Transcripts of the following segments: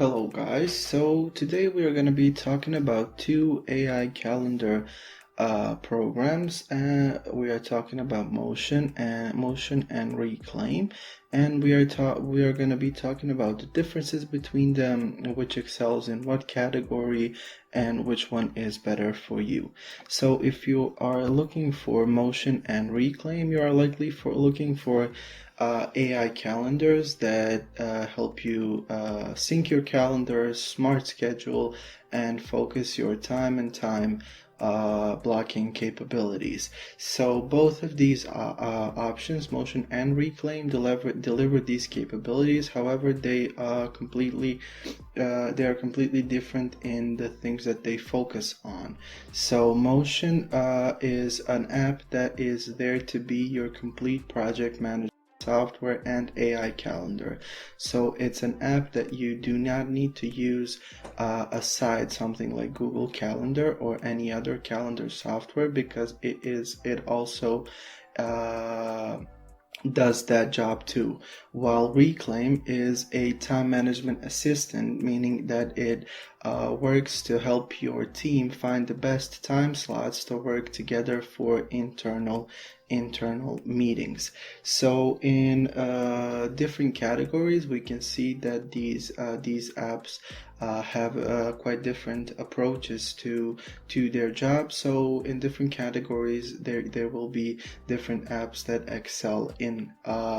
Hello guys, so today we are going to be talking about two AI calendar programs. We are talking about Motion and Reclaim, and we are going to be talking about the differences between them, which excels in what category and which one is better for you. So if you are looking for Motion and Reclaim, you are likely looking for AI calendars that help you sync your calendar, smart schedule, and focus your time blocking capabilities. So both of these options, Motion and Reclaim, deliver these capabilities. However, they are completely different in the things that they focus on. So Motion is an app that is there to be your complete project management software and AI calendar. So it's an app that you do not need to use aside something like Google Calendar or any other calendar software, because it also does that job too. While Reclaim is a time management assistant, meaning that it works to help your team find the best time slots to work together for internal meetings. So in different categories, we can see that these apps have quite different approaches to their job. So in different categories, there will be different apps that excel in.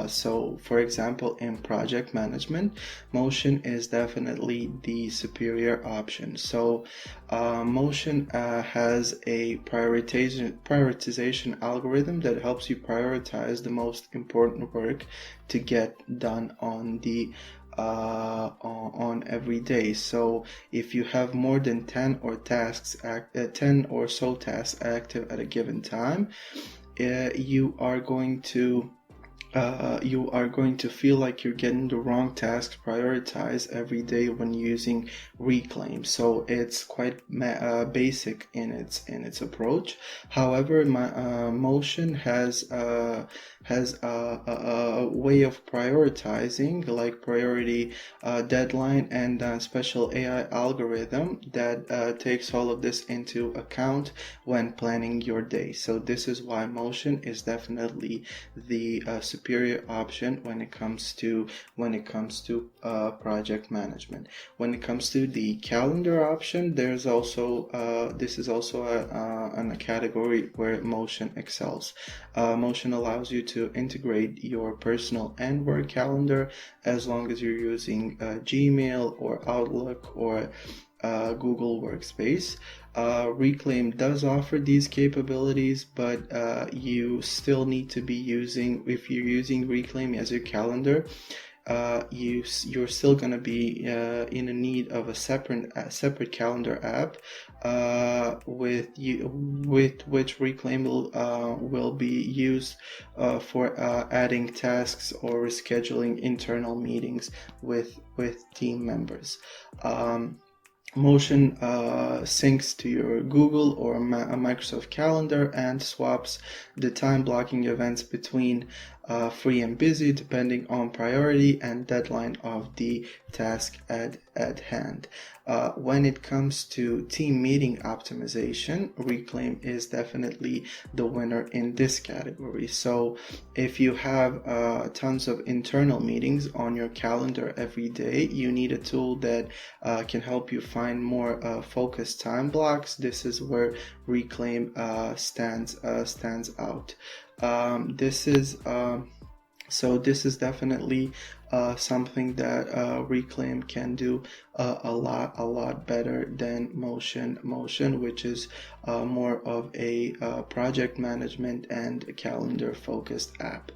So for example, in project management, Motion is definitely the superior option. So Motion has a prioritization algorithm that helps you prioritize the most important work to get done on every day. So if you have more than 10 or so tasks active at a given time, you are going to feel like you're getting the wrong tasks prioritized every day when using Reclaim. So it's quite basic in its approach. However, Motion has a way of prioritizing, like priority, deadline, and special AI algorithm that takes all of this into account when planning your day. So this is why Motion is definitely the superior option when it comes to project management. When it comes to the calendar option, there's also this is also a category where Motion excels. Motion allows you to integrate your personal and work calendar as long as you're using Gmail or Outlook or Google Workspace. Reclaim does offer these capabilities, but you still need to be if you're using Reclaim as your calendar, you're still going to be in a need of a separate calendar app with which Reclaim will be used for adding tasks or scheduling internal meetings with team members. Motion syncs to your Google or Microsoft calendar and swaps the time blocking events between free and busy depending on priority and deadline of the task at hand. When it comes to team meeting optimization, Reclaim is definitely the winner in this category. So if you have tons of internal meetings on your calendar every day, you need a tool that can help you find more focused time blocks. This is where Reclaim stands out. This is definitely something that Reclaim can do a lot better than Motion, which is more of a project management and calendar focused app.